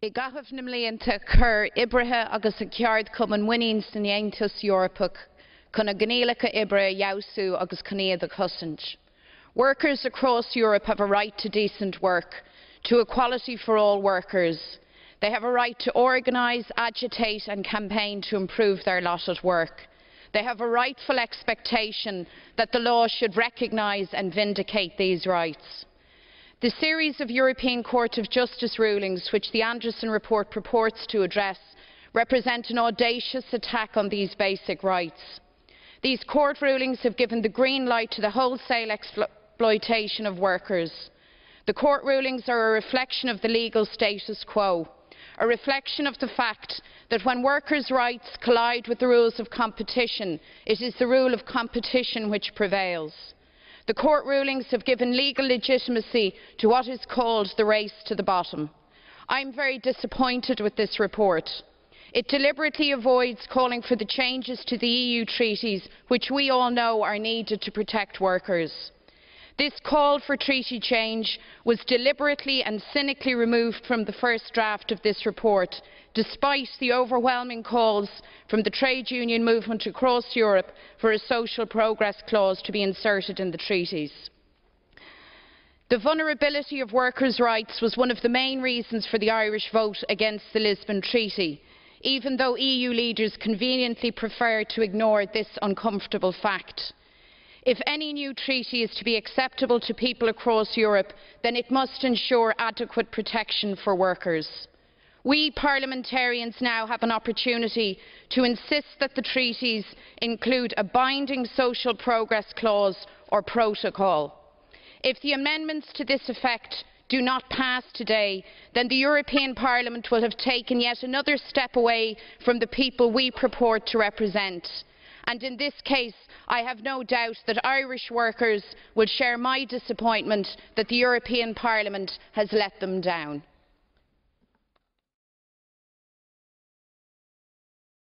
I gabhadh na mblianta chur ibrithe agus a ceard cumann winning san Aontas Eorpach chun a gníleacha ibre jausú agus cnéad a cosint. Workers across Europe have a right to decent work, to equality for all workers. They have a right to organise, agitate and campaign to improve their lot at work. They have a rightful expectation that the law should recognise and vindicate these rights. The series of European Court of Justice rulings which the Anderson report purports to address represent an audacious attack on these basic rights. These court rulings have given the green light to the wholesale exploitation of workers. The court rulings are a reflection of the legal status quo, a reflection of the fact that when workers' rights collide with the rules of competition, it is the rule of competition which prevails. The court rulings have given legal legitimacy to what is called the race to the bottom. I am very disappointed with this report. It deliberately avoids calling for the changes to the EU treaties which we all know are needed to protect workers. This call for treaty change was deliberately and cynically removed from the first draft of this report, despite the overwhelming calls from the trade union movement across Europe for a social progress clause to be inserted in the treaties. The vulnerability of workers' rights was one of the main reasons for the Irish vote against the Lisbon Treaty, even though EU leaders conveniently prefer to ignore this uncomfortable fact. If any new treaty is to be acceptable to people across Europe, then it must ensure adequate protection for workers. We parliamentarians now have an opportunity to insist that the treaties include a binding social progress clause or protocol. If the amendments to this effect do not pass today, then the European Parliament will have taken yet another step away from the people we purport to represent. And in this case, I have no doubt that Irish workers will share my disappointment that the European Parliament has let them down.